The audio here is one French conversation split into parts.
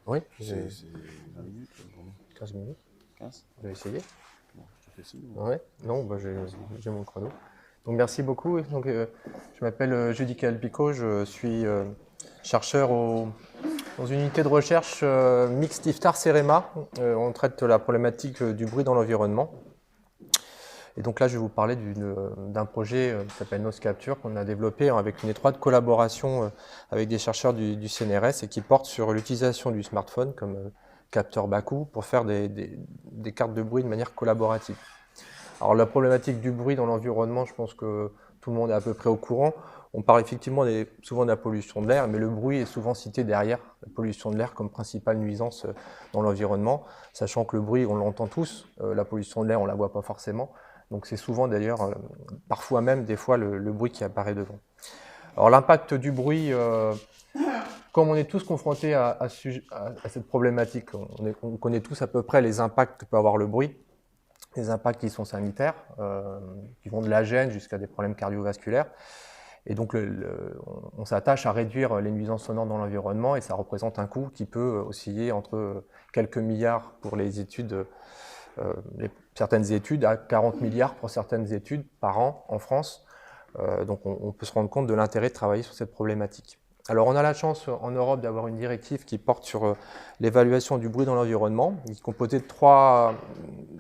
Oui, C'est 20 minutes, bon. 15 minutes. 15? Vous avez essayé? Bon, je te fais signe. Ouais. Non, bah, j'ai mon chrono. Donc merci beaucoup. Donc, je m'appelle Judica Alpico, je suis chercheur dans une unité de recherche mixte IFTAR-CEREMA. On traite la problématique du bruit dans l'environnement. Et donc là, je vais vous parler d'un projet qui s'appelle Noise Capture, qu'on a développé avec une étroite collaboration avec des chercheurs du CNRS et qui porte sur l'utilisation du smartphone comme capteur bas coût pour faire des cartes de bruit de manière collaborative. Alors la problématique du bruit dans l'environnement, je pense que tout le monde est à peu près au courant. On parle effectivement souvent de la pollution de l'air, mais le bruit est souvent cité derrière la pollution de l'air comme principale nuisance dans l'environnement, sachant que le bruit, on l'entend tous, la pollution de l'air, on ne la voit pas forcément. Donc c'est souvent d'ailleurs, parfois même, des fois, le bruit qui apparaît devant. Alors l'impact du bruit, comme on est tous confrontés à cette problématique, on connaît tous à peu près les impacts que peut avoir le bruit, les impacts qui sont sanitaires, qui vont de la gêne jusqu'à des problèmes cardiovasculaires. Et donc on s'attache à réduire les nuisances sonores dans l'environnement et ça représente un coût qui peut osciller entre quelques milliards pour les études, certaines études, à 40 milliards pour certaines études par an en France. Donc on peut se rendre compte de l'intérêt de travailler sur cette problématique. Alors on a la chance en Europe d'avoir une directive qui porte sur l'évaluation du bruit dans l'environnement, qui est composée de 3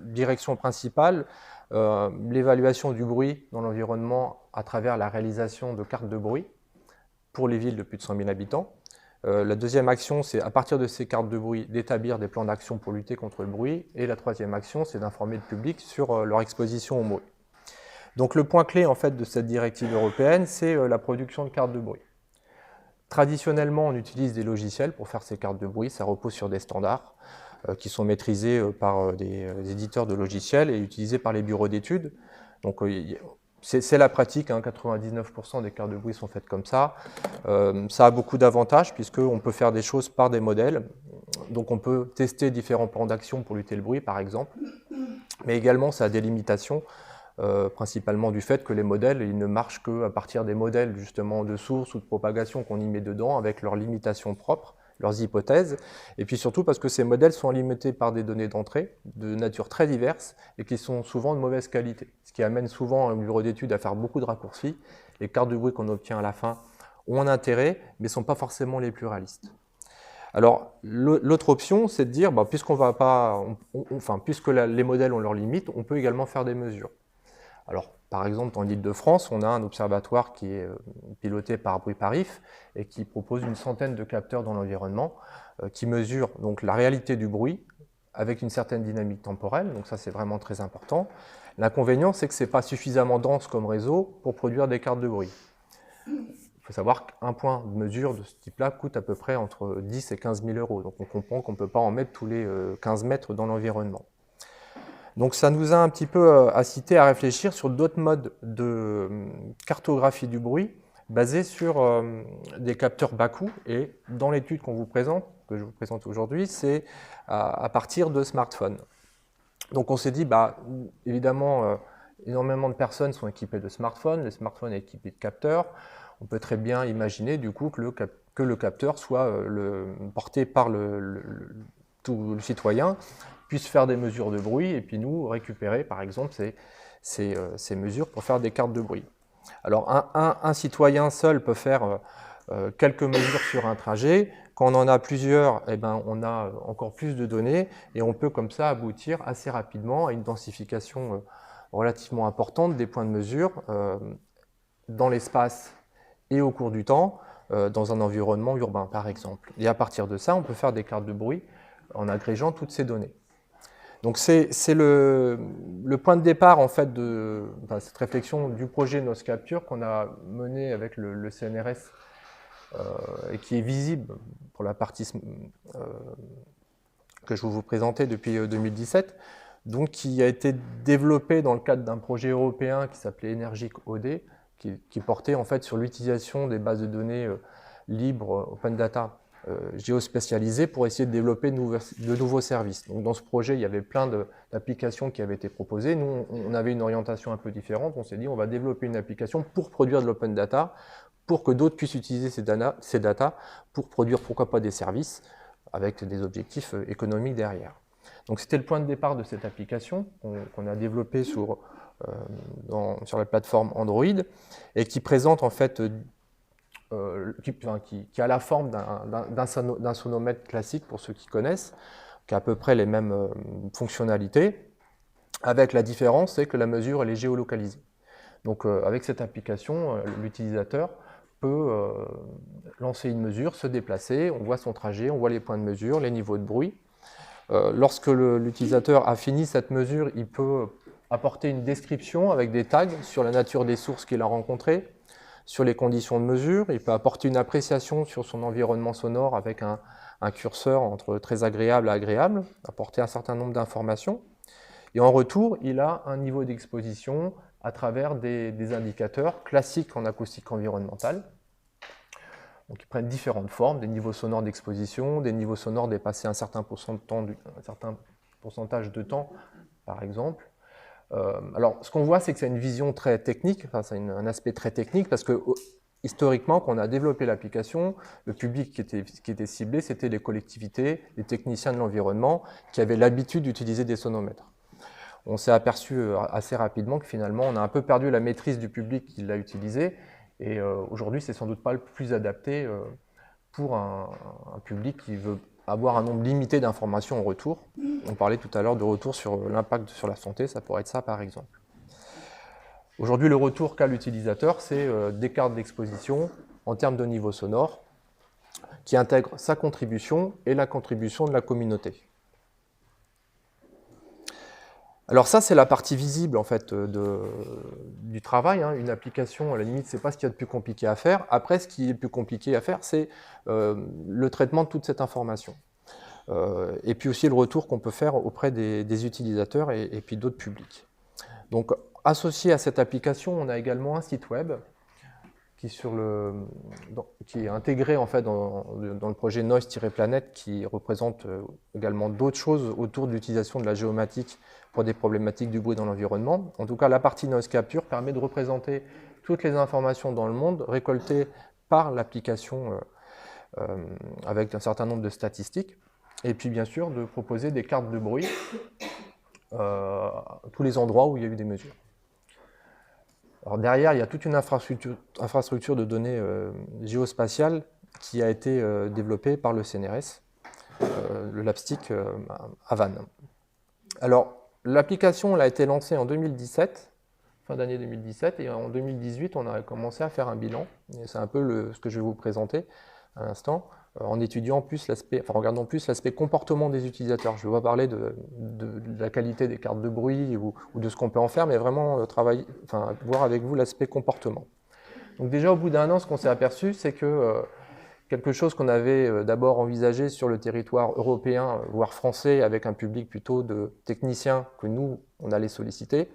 directions principales. L'évaluation du bruit dans l'environnement à travers la réalisation de cartes de bruit pour les villes de plus de 100 000 habitants. La deuxième action, c'est à partir de ces cartes de bruit d'établir des plans d'action pour lutter contre le bruit. Et la troisième action, c'est d'informer le public sur leur exposition au bruit. Donc le point clé en fait de cette directive européenne, c'est la production de cartes de bruit. Traditionnellement, on utilise des logiciels pour faire ces cartes de bruit, ça repose sur des standards qui sont maîtrisés par des éditeurs de logiciels et utilisés par les bureaux d'études. Donc c'est la pratique, hein, 99% des cartes de bruit sont faites comme ça. Ça a beaucoup d'avantages puisqu'on peut faire des choses par des modèles. Donc on peut tester différents plans d'action pour lutter le bruit par exemple, mais également ça a des limitations. Principalement du fait que les modèles, ils ne marchent qu'à partir des modèles justement de source ou de propagation qu'on y met dedans avec leurs limitations propres, leurs hypothèses, et puis surtout parce que ces modèles sont limités par des données d'entrée de nature très diverses et qui sont souvent de mauvaise qualité, ce qui amène souvent un bureau d'études à faire beaucoup de raccourcis. Les cartes de bruit qu'on obtient à la fin ont un intérêt, mais ne sont pas forcément les plus réalistes. Alors, l'autre option, c'est de dire, bah, puisqu'on va pas, puisque les modèles ont leurs limites, on peut également faire des mesures. Alors, par exemple, en Île-de-France, on a un observatoire qui est piloté par Bruit-Parif et qui propose une centaine de capteurs dans l'environnement qui mesurent donc la réalité du bruit avec une certaine dynamique temporelle. Donc ça, c'est vraiment très important. L'inconvénient, c'est que ce n'est pas suffisamment dense comme réseau pour produire des cartes de bruit. Il faut savoir qu'un point de mesure de ce type-là coûte à peu près entre 10 et 15 000 euros. Donc on comprend qu'on ne peut pas en mettre tous les 15 mètres dans l'environnement. Donc ça nous a un petit peu incité à réfléchir sur d'autres modes de cartographie du bruit basés sur des capteurs bas coût. Et dans l'étude qu'on vous présente, que je vous présente aujourd'hui, c'est à partir de smartphones. Donc on s'est dit, bah, évidemment, énormément de personnes sont équipées de smartphones, le smartphone est équipé de capteurs. On peut très bien imaginer du coup que le capteur soit porté par tout le citoyen, puisse faire des mesures de bruit et puis nous récupérer par exemple ces mesures pour faire des cartes de bruit. Alors un citoyen seul peut faire quelques mesures sur un trajet. Quand on en a plusieurs, eh ben, on a encore plus de données et on peut comme ça aboutir assez rapidement à une densification relativement importante des points de mesure dans l'espace et au cours du temps, dans un environnement urbain par exemple. Et à partir de ça, on peut faire des cartes de bruit en agrégeant toutes ces données. Donc c'est le point de départ en fait de cette réflexion du projet Noise Capture qu'on a mené avec le CNRS et qui est visible pour la partie que je vais vous présenter depuis 2017, donc qui a été développé dans le cadre d'un projet européen qui s'appelait Energic OD, qui portait en fait sur l'utilisation des bases de données libres, open data, géospécialisées pour essayer de développer de nouveaux services. Donc dans ce projet, il y avait plein d'applications qui avaient été proposées. Nous, on avait une orientation un peu différente. On s'est dit, on va développer une application pour produire de l'open data, pour que d'autres puissent utiliser ces data pour produire pourquoi pas des services avec des objectifs économiques derrière. Donc c'était le point de départ de cette application qu'on a développée sur la plateforme Android et qui présente en fait, qui a la forme d'un sonomètre classique pour ceux qui connaissent, qui a à peu près les mêmes fonctionnalités, avec la différence c'est que la mesure elle est géolocalisée. Donc avec cette application, l'utilisateur peut lancer une mesure, se déplacer, on voit son trajet, on voit les points de mesure, les niveaux de bruit. Lorsque l'utilisateur a fini cette mesure, il peut apporter une description avec des tags sur la nature des sources qu'il a rencontrées, sur les conditions de mesure, il peut apporter une appréciation sur son environnement sonore avec un curseur entre très agréable et agréable, apporter un certain nombre d'informations. Et en retour, il a un niveau d'exposition à travers des indicateurs classiques en acoustique environnementale. Donc, ils prennent différentes formes, des niveaux sonores d'exposition, des niveaux sonores dépassés un certain pourcentage de temps, par exemple. Alors, ce qu'on voit, c'est que c'est une vision très technique, enfin, c'est un aspect très technique, parce que historiquement, quand on a développé l'application, le public qui était ciblé, c'était les collectivités, les techniciens de l'environnement, qui avaient l'habitude d'utiliser des sonomètres. On s'est aperçu assez rapidement que finalement, on a un peu perdu la maîtrise du public qui l'a utilisé, et aujourd'hui, c'est sans doute pas le plus adapté pour un public qui veut avoir un nombre limité d'informations en retour. On parlait tout à l'heure de retour sur l'impact sur la santé, ça pourrait être ça par exemple. Aujourd'hui, le retour qu'a l'utilisateur, c'est des cartes d'exposition en termes de niveau sonore qui intègrent sa contribution et la contribution de la communauté. Alors ça, c'est la partie visible en fait, du travail. Une application, à la limite, c'est pas ce qu'il y a de plus compliqué à faire. Après, ce qui est plus compliqué à faire, c'est le traitement de toute cette information. Et puis aussi le retour qu'on peut faire auprès des utilisateurs et puis d'autres publics. Donc, associé à cette application, on a également un site web qui est intégré en fait, dans le projet Noise-Planet, qui représente également d'autres choses autour de l'utilisation de la géomatique pour des problématiques du bruit dans l'environnement. En tout cas, la partie Noise Capture permet de représenter toutes les informations dans le monde récoltées par l'application avec un certain nombre de statistiques, et puis bien sûr de proposer des cartes de bruit à tous les endroits où il y a eu des mesures. Alors derrière, il y a toute une infrastructure de données géospatiales qui a été développée par le CNRS, le LabStick à Vannes. Alors, l'application a été lancée en 2017, fin d'année 2017, et en 2018, on a commencé à faire un bilan. C'est un peu ce que je vais vous présenter à l'instant, en étudiant plus en regardant plus l'aspect comportement des utilisateurs. Je ne vais pas parler de la qualité des cartes de bruit ou de ce qu'on peut en faire, mais vraiment voir avec vous l'aspect comportement. Donc déjà, au bout d'un an, ce qu'on s'est aperçu, c'est que quelque chose qu'on avait d'abord envisagé sur le territoire européen, voire français, avec un public plutôt de techniciens que nous, on allait solliciter,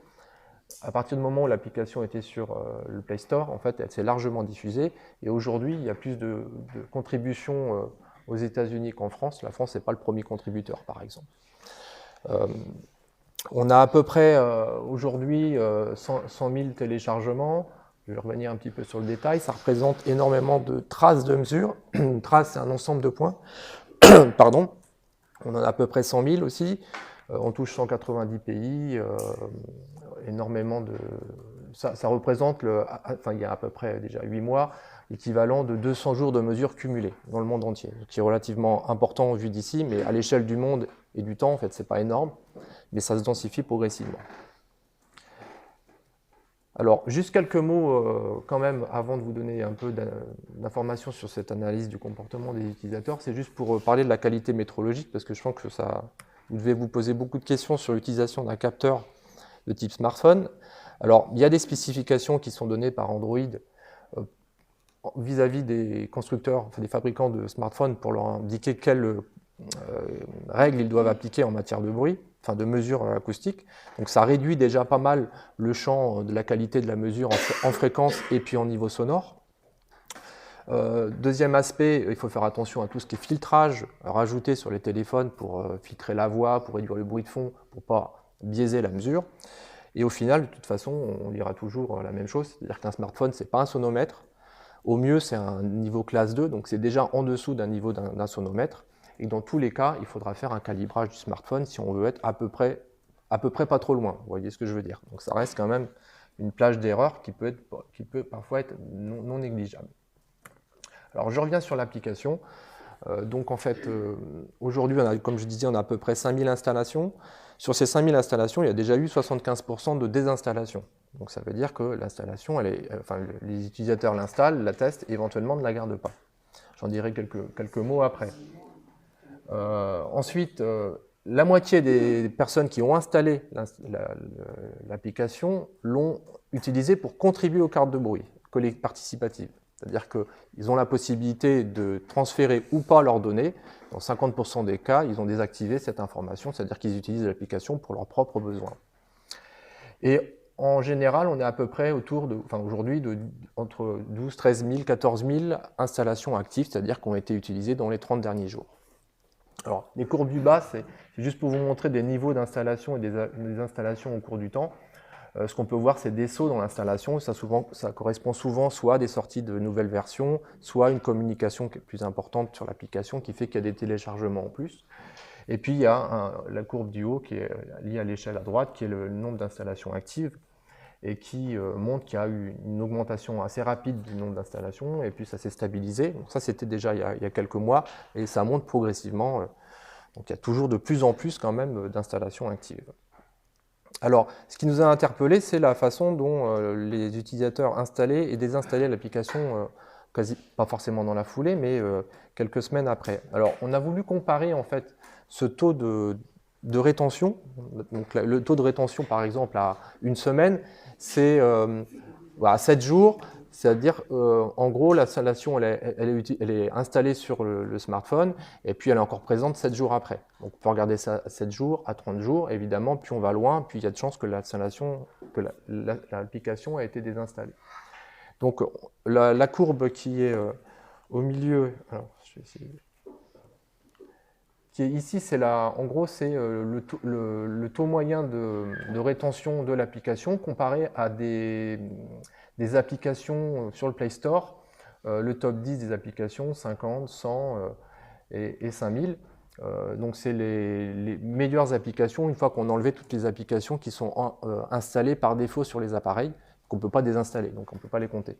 à partir du moment où l'application était sur le Play Store, en fait, elle s'est largement diffusée. Et aujourd'hui, il y a plus de contributions aux États-Unis qu'en France. La France n'est pas le premier contributeur, par exemple. On a à peu près aujourd'hui 100 000 téléchargements. Je vais revenir un petit peu sur le détail. Ça représente énormément de traces de mesures. Une trace, c'est un ensemble de points. Pardon. On en a à peu près 100 000 aussi. On touche 190 pays. Énormément de... Ça représente, il y a à peu près déjà 8 mois, l'équivalent de 200 jours de mesures cumulées dans le monde entier, ce qui est relativement important vu d'ici, mais à l'échelle du monde et du temps, en fait, c'est pas énorme, mais ça se densifie progressivement. Alors, juste quelques mots quand même, avant de vous donner un peu d'informations sur cette analyse du comportement des utilisateurs, c'est juste pour parler de la qualité métrologique, parce que je pense que vous devez vous poser beaucoup de questions sur l'utilisation d'un capteur de type smartphone. Alors, il y a des spécifications qui sont données par Android vis-à-vis des constructeurs, des fabricants de smartphones pour leur indiquer quelles règles ils doivent appliquer en matière de bruit, de mesure acoustique. Donc ça réduit déjà pas mal le champ de la qualité de la mesure en fréquence et puis en niveau sonore. Deuxième aspect, il faut faire attention à tout ce qui est filtrage rajouté sur les téléphones pour filtrer la voix, pour réduire le bruit de fond, pour ne pas biaiser la mesure. Et au final, de toute façon, on dira toujours la même chose, c'est-à-dire qu'un smartphone, ce n'est pas un sonomètre. Au mieux, c'est un niveau classe 2, donc c'est déjà en dessous d'un niveau d'un sonomètre. Et dans tous les cas, il faudra faire un calibrage du smartphone si on veut être à peu près pas trop loin. Vous voyez ce que je veux dire? Donc ça reste quand même une plage d'erreur qui peut parfois être non négligeable. Alors je reviens sur l'application. Donc en fait, aujourd'hui, comme je disais, on a à peu près 5000 installations. Sur ces 5000 installations, il y a déjà eu 75% de désinstallation. Donc ça veut dire que l'installation, les utilisateurs l'installent, la testent et éventuellement ne la gardent pas. J'en dirai quelques mots après. Ensuite, la moitié des personnes qui ont installé l'application l'ont utilisée pour contribuer aux cartes de bruit participatives. C'est-à-dire qu'ils ont la possibilité de transférer ou pas leurs données. Dans 50% des cas, ils ont désactivé cette information, c'est-à-dire qu'ils utilisent l'application pour leurs propres besoins. Et en général, on est à peu près aujourd'hui, entre 12 000, 13 000, 14 000 installations actives, c'est-à-dire qui ont été utilisées dans les 30 derniers jours. Alors, les courbes du bas, c'est juste pour vous montrer des niveaux d'installation et des installations au cours du temps. Ce qu'on peut voir, c'est des sauts dans l'installation. Ça correspond souvent soit à des sorties de nouvelles versions, soit à une communication plus importante sur l'application qui fait qu'il y a des téléchargements en plus. Et puis, il y a la courbe du haut qui est liée à l'échelle à droite, qui est le nombre d'installations actives et qui montre qu'il y a eu une augmentation assez rapide du nombre d'installations et puis ça s'est stabilisé. Donc ça, c'était déjà il y a quelques mois et ça monte progressivement. Donc il y a toujours de plus en plus quand même d'installations actives. Alors, ce qui nous a interpellé, c'est la façon dont les utilisateurs installaient et désinstallaient l'application, pas forcément dans la foulée, mais quelques semaines après. Alors, on a voulu comparer en fait ce taux de rétention. Donc, le taux de rétention, par exemple, à une semaine, c'est à 7 jours. C'est-à-dire, en gros, l'installation, elle est installée sur le smartphone et puis elle est encore présente 7 jours après. Donc, on peut regarder ça à 7 jours, à 30 jours. Évidemment, plus on va loin, plus il y a de chances que l'application a été désinstallée. Donc, la courbe qui est au milieu, alors, je vais essayer, qui est ici, en gros, c'est le taux moyen de rétention de l'application comparé à des applications sur le Play Store, le top 10 des applications, 50, 100 et 5000. Donc c'est les meilleures applications une fois qu'on a enlevé toutes les applications qui sont installées par défaut sur les appareils, qu'on ne peut pas désinstaller, donc on ne peut pas les compter.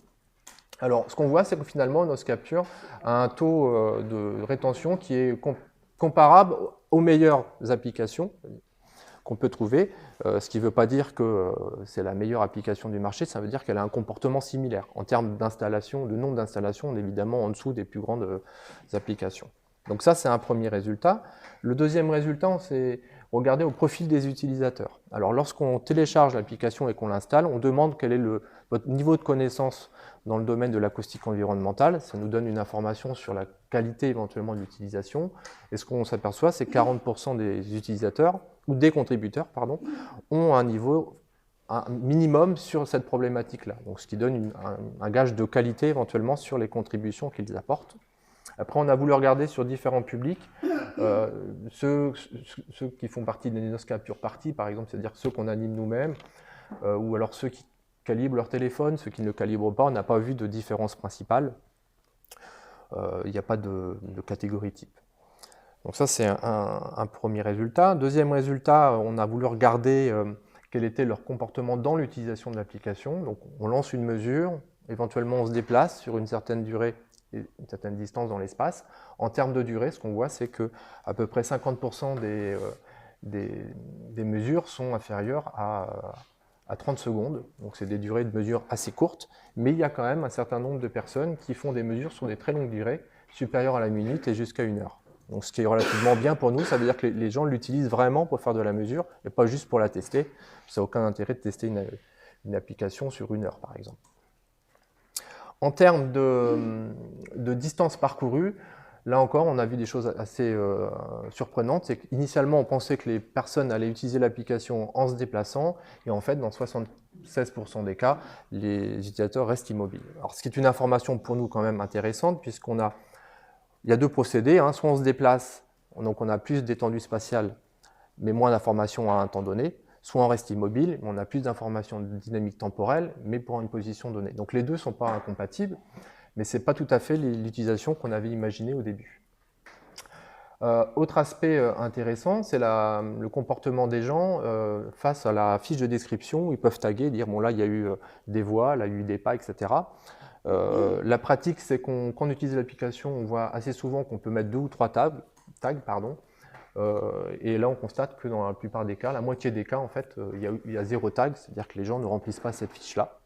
Alors ce qu'on voit, c'est que finalement, Nos Capture a un taux de rétention qui est comparable aux meilleures applications qu'on peut trouver, ce qui ne veut pas dire que c'est la meilleure application du marché, ça veut dire qu'elle a un comportement similaire. En termes d'installation, de nombre d'installations, on est évidemment en dessous des plus grandes applications. Donc ça, c'est un premier résultat. Le deuxième résultat, c'est regarder au profil des utilisateurs. Alors lorsqu'on télécharge l'application et qu'on l'installe, on demande quel est votre niveau de connaissance dans le domaine de l'acoustique environnementale. Ça nous donne une information sur la qualité éventuellement de l'utilisation. Et ce qu'on s'aperçoit, c'est que 40% des utilisateurs, ou des contributeurs, pardon, ont un niveau minimum sur cette problématique-là. Donc ce qui donne un gage de qualité éventuellement sur les contributions qu'ils apportent. Après, on a voulu regarder sur différents publics, ceux qui font partie des Nos Capture Party, par exemple, c'est-à-dire ceux qu'on anime nous-mêmes, ou alors ceux qui calibrent leur téléphone, ceux qui ne le calibrent pas, on n'a pas vu de différence principale. Il n'y a pas de catégorie type. Donc ça, c'est un premier résultat. Deuxième résultat, on a voulu regarder quel était leur comportement dans l'utilisation de l'application. Donc on lance une mesure, éventuellement on se déplace sur une certaine durée et une certaine distance dans l'espace. En termes de durée, ce qu'on voit, c'est qu'à peu près 50% des mesures sont inférieures à 30 secondes. Donc c'est des durées de mesure assez courtes, mais il y a quand même un certain nombre de personnes qui font des mesures sur des très longues durées, supérieures à la minute et jusqu'à 1 heure. Donc ce qui est relativement bien pour nous, ça veut dire que les gens l'utilisent vraiment pour faire de la mesure et pas juste pour la tester. Ça n'a aucun intérêt de tester une application sur 1 heure, par exemple. En termes de distance parcourue, là encore, on a vu des choses assez surprenantes. C'est qu'initialement, on pensait que les personnes allaient utiliser l'application en se déplaçant, et en fait, dans 76% des cas, les utilisateurs restent immobiles. Alors, ce qui est une information pour nous quand même intéressante, il y a deux procédés, hein. Soit on se déplace, donc on a plus d'étendue spatiale, mais moins d'informations à un temps donné, soit on reste immobile, mais on a plus d'informations de dynamique temporelle, mais pour une position donnée. Donc les deux ne sont pas incompatibles, mais ce n'est pas tout à fait l'utilisation qu'on avait imaginée au début. Autre aspect intéressant, c'est le comportement des gens face à la fiche de description où ils peuvent taguer, dire bon là il y a eu des voix, là il y a eu des pas, etc. La pratique, c'est quand on utilise l'application, on voit assez souvent qu'on peut mettre 2 ou 3 tags, et là on constate que dans la plupart des cas, la moitié des cas en fait, il y a 0 tag, c'est-à-dire que les gens ne remplissent pas cette fiche-là,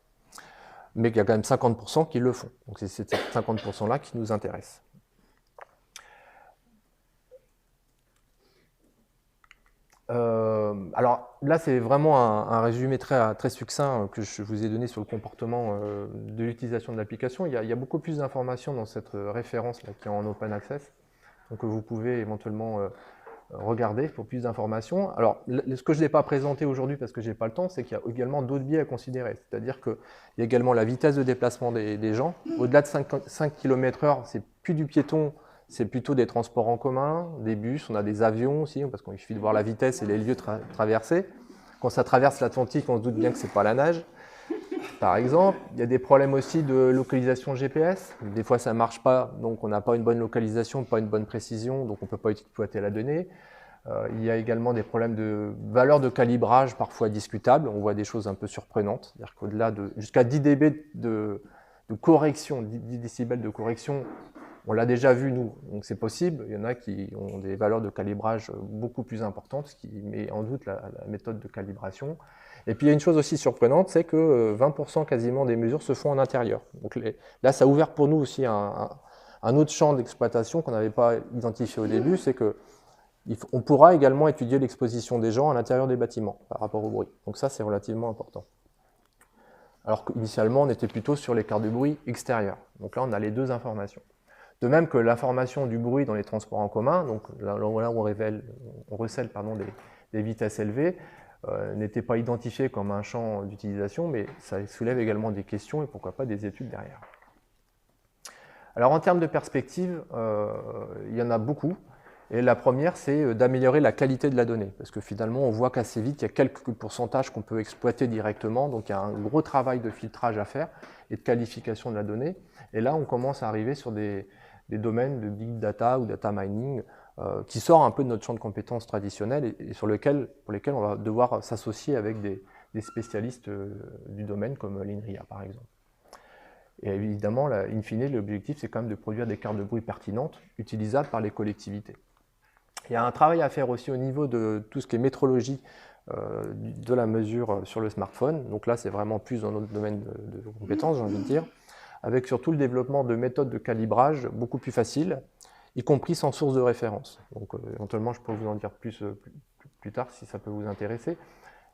mais qu'il y a quand même 50% qui le font. Donc c'est ces 50%-là qui nous intéressent. Alors là, c'est vraiment un résumé très succinct que je vous ai donné sur le comportement de l'utilisation de l'application. Il y a beaucoup plus d'informations dans cette référence là, qui est en open access, donc vous pouvez éventuellement regarder pour plus d'informations. Alors, ce que je n'ai pas présenté aujourd'hui parce que je n'ai pas le temps, c'est qu'il y a également d'autres biais à considérer. C'est-à-dire qu'il y a également la vitesse de déplacement des gens. Au-delà de 5 km/h, c'est plus du piéton, c'est plutôt des transports en commun, des bus, on a des avions aussi, parce qu'il suffit de voir la vitesse et les lieux traversés. Quand ça traverse l'Atlantique, on se doute bien que ce n'est pas la nage, par exemple. Il y a des problèmes aussi de localisation GPS. Des fois, ça ne marche pas, donc on n'a pas une bonne localisation, pas une bonne précision, donc on ne peut pas exploiter la donnée. Il y a également des problèmes de valeur de calibrage parfois discutables. On voit des choses un peu surprenantes, c'est-à-dire qu'au-delà de jusqu'à 10 dB de correction, 10 décibels de correction, on l'a déjà vu, nous, donc c'est possible. Il y en a qui ont des valeurs de calibrage beaucoup plus importantes, ce qui met en doute la méthode de calibration. Et puis il y a une chose aussi surprenante, c'est que 20% quasiment des mesures se font en intérieur. Donc là, ça a ouvert pour nous aussi un autre champ d'exploitation qu'on n'avait pas identifié au début, c'est qu'on pourra également étudier l'exposition des gens à l'intérieur des bâtiments par rapport au bruit. Donc ça, c'est relativement important. Alors qu'initialement, on était plutôt sur les cartes de bruit extérieures. Donc là, on a les deux informations. De même que l'information du bruit dans les transports en commun, donc là où on recèle des vitesses élevées, n'était pas identifiée comme un champ d'utilisation, mais ça soulève également des questions et pourquoi pas des études derrière. Alors en termes de perspective, il y en a beaucoup. Et la première, c'est d'améliorer la qualité de la donnée, parce que finalement, on voit qu'assez vite, il y a quelques pourcentages qu'on peut exploiter directement, donc il y a un gros travail de filtrage à faire et de qualification de la donnée. Et là, on commence à arriver sur des domaines de big data ou data mining qui sortent un peu de notre champ de compétences traditionnel et pour lesquels on va devoir s'associer avec des spécialistes du domaine comme l'INRIA par exemple. Et évidemment, là, in fine, l'objectif c'est quand même de produire des cartes de bruit pertinentes, utilisables par les collectivités. Il y a un travail à faire aussi au niveau de tout ce qui est métrologie de la mesure sur le smartphone. Donc là, c'est vraiment plus dans notre domaine de compétences, j'ai envie de dire, avec surtout le développement de méthodes de calibrage beaucoup plus faciles, y compris sans source de référence. Donc éventuellement, je pourrais vous en dire plus tard si ça peut vous intéresser.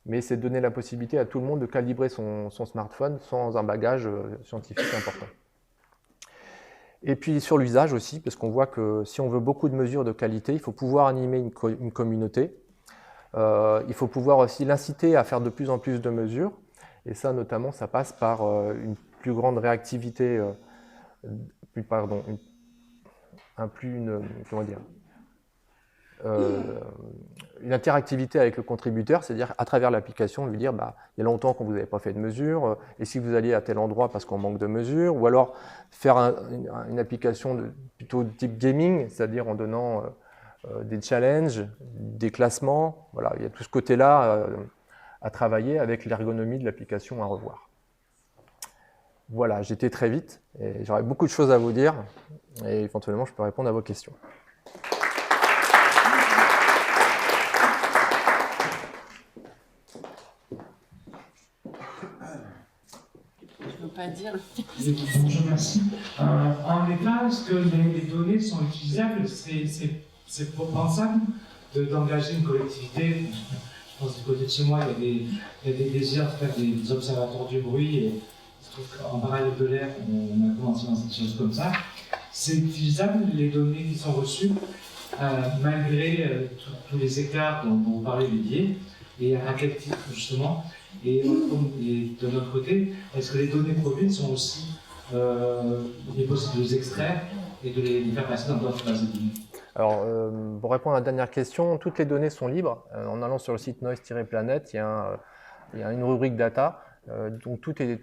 Mais c'est donner la possibilité à tout le monde de calibrer son smartphone sans un bagage scientifique important. Et puis sur l'usage aussi, parce qu'on voit que si on veut beaucoup de mesures de qualité, il faut pouvoir animer une communauté. Il faut pouvoir aussi l'inciter à faire de plus en plus de mesures. Et ça, notamment, ça passe par une plus grande réactivité, une interactivité avec le contributeur, c'est-à-dire à travers l'application, lui dire il y a longtemps que vous n'avez pas fait de mesures, et si vous alliez à tel endroit parce qu'on manque de mesures, ou alors faire une application plutôt de type gaming, c'est-à-dire en donnant des challenges, des classements, voilà, il y a tout ce côté-là à travailler avec l'ergonomie de l'application à revoir. Voilà, j'étais très vite, et j'aurais beaucoup de choses à vous dire, et éventuellement je peux répondre à vos questions. Pas dire. Bonjour, merci. En l'état, est-ce que les données sont utilisables? C'est pensable d'engager une collectivité? Je pense du côté de chez moi, il y a des désirs de faire des observatoires du bruit et je trouve qu'en parallèle de l'air, on a commencé dans cette chose comme ça. C'est utilisable les données qui sont reçues malgré tous les écarts dont vous parlez, les biais, et à quel titre justement? Et de notre côté, est-ce que les données produites sont aussi possible de les extraire et de les faire passer dans d'autres bases de données? Alors, pour répondre à la dernière question, toutes les données sont libres. En allant sur le site noise-planet, il y a une rubrique data. Donc tout est,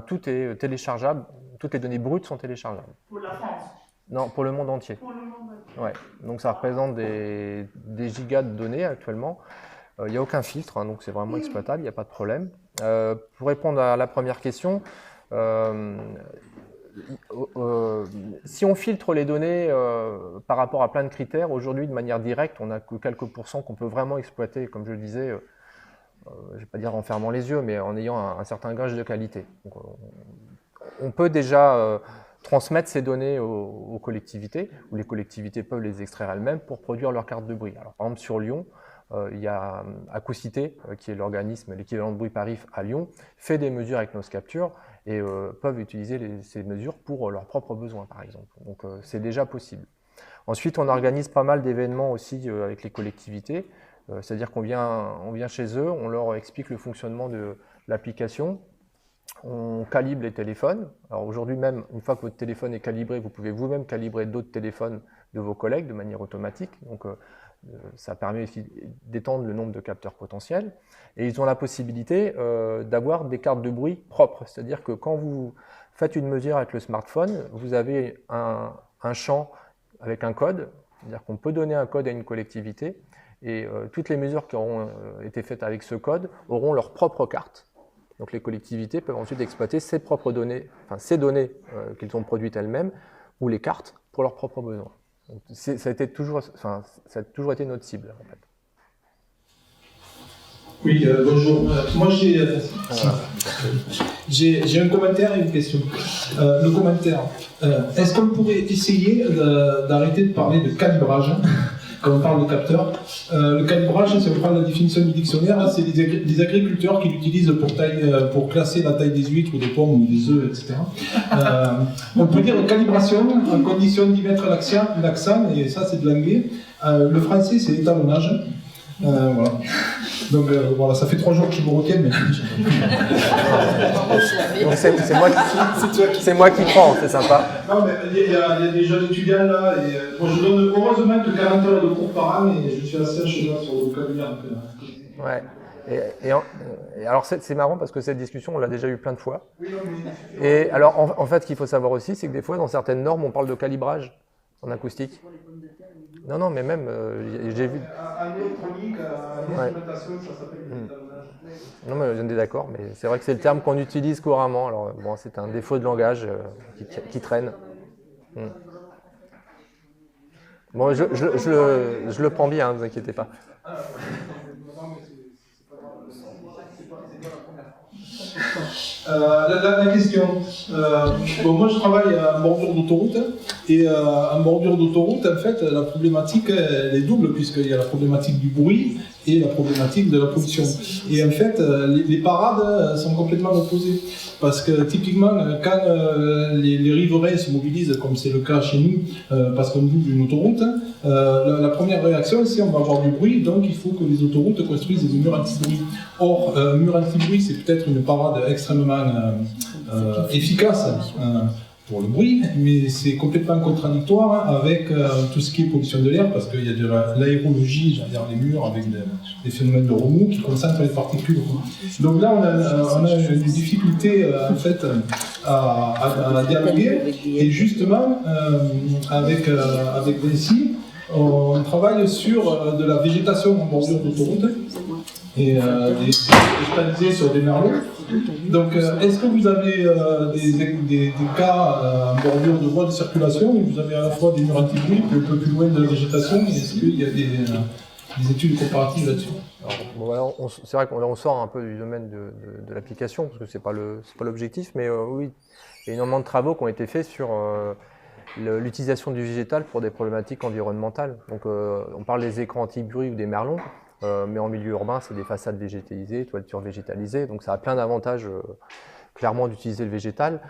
tout est téléchargeable, toutes les données brutes sont téléchargeables. Pour la France. Non, pour le monde entier. Pour le monde. Ouais. Donc ça représente des gigas de données actuellement. Il n'y a aucun filtre, hein, donc c'est vraiment exploitable, il n'y a pas de problème. Pour répondre à la première question, si on filtre les données par rapport à plein de critères, aujourd'hui de manière directe, on n'a que quelques pourcents qu'on peut vraiment exploiter, comme je le disais, je ne vais pas dire en fermant les yeux, mais en ayant un certain gage de qualité. Donc, on peut déjà transmettre ces données aux collectivités, ou les collectivités peuvent les extraire elles-mêmes pour produire leur carte de bruit. Alors, par exemple, sur Lyon, il y a Acousité, qui est l'organisme, l'équivalent de Bruit Parif à Lyon, fait des mesures avec nos captures et peuvent utiliser ces mesures pour leurs propres besoins, par exemple. Donc, c'est déjà possible. Ensuite, on organise pas mal d'événements aussi avec les collectivités. C'est-à-dire qu'on vient chez eux, on leur explique le fonctionnement de l'application, on calibre les téléphones. Alors aujourd'hui même, une fois que votre téléphone est calibré, vous pouvez vous-même calibrer d'autres téléphones de vos collègues de manière automatique. Donc ça permet aussi d'étendre le nombre de capteurs potentiels. Et ils ont la possibilité d'avoir des cartes de bruit propres. C'est-à-dire que quand vous faites une mesure avec le smartphone, vous avez un champ avec un code. C'est-à-dire qu'on peut donner un code à une collectivité. Et toutes les mesures qui auront été faites avec ce code auront leur propre carte. Donc les collectivités peuvent ensuite exploiter ces propres données, enfin ces données qu'ils ont produites elles-mêmes, ou les cartes pour leurs propres besoins. Donc, ça a toujours été notre cible en fait. Oui, bonjour. Moi j'ai un commentaire et une question. Le commentaire, est-ce qu'on pourrait essayer d'arrêter de parler de calibrage quand on parle de capteurs? Le calibrage, si on prend la définition du dictionnaire, c'est des agriculteurs qui l'utilisent pour classer la taille des huîtres ou des pommes ou des œufs, etc. On peut dire calibration en condition d'y mettre l'accent, et ça c'est de l'anglais. Le français c'est l'étalonnage. Voilà. Donc voilà, ça fait 3 jours que je me retiens, mais c'est moi qui prends, c'est sympa. Non, mais il y a des jeunes étudiants là, et moi je donne heureusement que 40 heures de cours par an, et je suis assez à cheval sur le vocabulaire. Ouais. Et alors c'est marrant parce que cette discussion on l'a déjà eu plein de fois. Et alors en fait ce qu'il faut savoir aussi, c'est que des fois dans certaines normes on parle de calibrage en acoustique. Non, mais même, j'ai vu... En électronique, en instrumentation, ça s'appelle l'étalonnage. Non, mais on est d'accord, mais c'est vrai que c'est le terme qu'on utilise couramment. Alors, bon, c'est un défaut de langage qui traîne. Bon, je le prends bien, ne vous inquiétez pas. La question, bon, moi je travaille en bordure d'autoroute, et en bordure d'autoroute, en fait, la problématique elle est double, puisqu'il y a la problématique du bruit et la problématique de la pollution. Et en fait, les parades sont complètement opposées, parce que typiquement, quand les riverains se mobilisent, comme c'est le cas chez nous, parce qu'on double une autoroute, la première réaction, c'est on va avoir du bruit, donc il faut que les autoroutes construisent des murs anti-bruit. Or, mur anti-bruit, c'est peut-être une parade extrêmement efficace pour le bruit, mais c'est complètement contradictoire avec tout ce qui est pollution de l'air, parce qu'il y a de l'aérologie derrière les murs avec des phénomènes de remous qui concentrent les particules. Donc là, on a une difficulté en fait à dialoguer, et justement avec Vinci, on travaille sur de la végétation en bordure d'autoroute et végétalisée sur des merlons. Donc, est-ce que vous avez des cas en bordure de voies de circulation où vous avez à la fois des murs anti-bruit, un peu plus loin de la végétation, et est-ce qu'il y a des études comparatives là-dessus? Bon, voilà, c'est vrai qu'on sort un peu du domaine de l'application, parce que c'est pas l'objectif, mais oui, il y a énormément de travaux qui ont été faits sur l'utilisation du végétal pour des problématiques environnementales. Donc, on parle des écrans anti-bruit ou des merlons. Mais en milieu urbain, c'est des façades végétalisées, toitures végétalisées, donc ça a plein d'avantages clairement d'utiliser le végétal.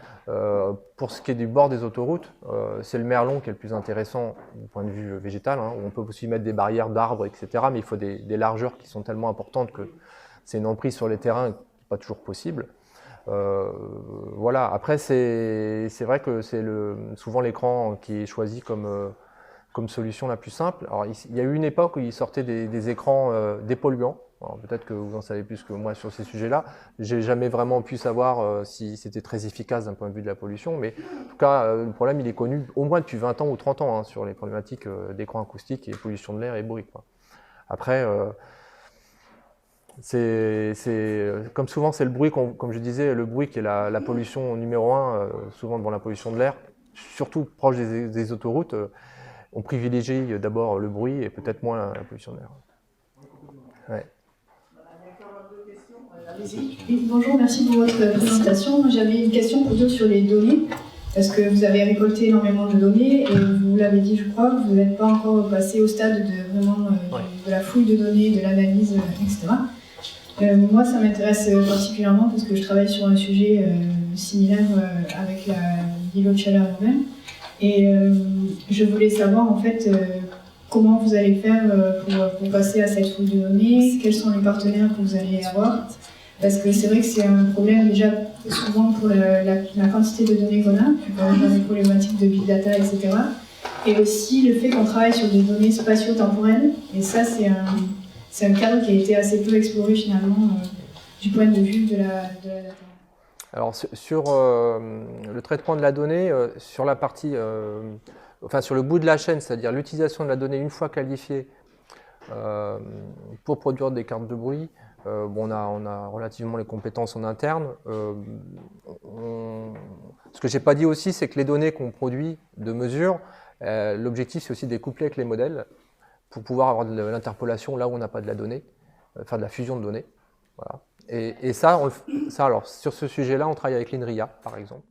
Pour ce qui est du bord des autoroutes, c'est le merlon qui est le plus intéressant du point de vue végétal, hein, où on peut aussi mettre des barrières d'arbres, etc. Mais il faut des largeurs qui sont tellement importantes que c'est une emprise sur les terrains qui n'est pas toujours possible. Voilà. Après, c'est vrai que c'est souvent l'écran qui est choisi comme solution la plus simple. Alors, il y a eu une époque où ils sortaient des écrans dépolluants, Alors, peut-être que vous en savez plus que moi sur ces sujets-là. J'ai jamais vraiment pu savoir si c'était très efficace d'un point de vue de la pollution, mais en tout cas, le problème, il est connu au moins depuis 20 ans ou 30 ans, hein, sur les problématiques d'écran acoustique et pollution de l'air et bruit, quoi. Après, comme souvent, c'est le bruit, comme je disais, le bruit qui est la pollution numéro 1, souvent devant la pollution de l'air, surtout proche des autoroutes. On privilégie d'abord le bruit et peut-être moins la pollution de l'air. Ouais. Oui, bonjour, merci pour votre présentation. J'avais une question plutôt sur les données, parce que vous avez récolté énormément de données et vous l'avez dit, je crois, vous n'êtes pas encore passé au stade de vraiment de la fouille de données, de l'analyse, etc. Moi, ça m'intéresse particulièrement parce que je travaille sur un sujet similaire avec l'îlot de chaleur urbaine. Et je voulais savoir en fait comment vous allez faire pour passer à cette fouille de données, quels sont les partenaires que vous allez avoir. Parce que c'est vrai que c'est un problème déjà souvent pour la quantité de données qu'on a, dans les problématiques de big data, etc. Et aussi le fait qu'on travaille sur des données spatio-temporelles. Et ça, c'est un cadre qui a été assez peu exploré finalement du point de vue de la data. Alors sur le traitement de la donnée, sur la partie, enfin sur le bout de la chaîne, c'est-à-dire l'utilisation de la donnée une fois qualifiée pour produire des cartes de bruit, bon, on a relativement les compétences en interne. Ce que j'ai pas dit aussi, c'est que les données qu'on produit de mesure, l'objectif c'est aussi de les coupler avec les modèles pour pouvoir avoir de l'interpolation là où on n'a pas de la donnée, faire de la fusion de données. Voilà. Et ça, alors, sur ce sujet-là, on travaille avec l'INRIA, par exemple.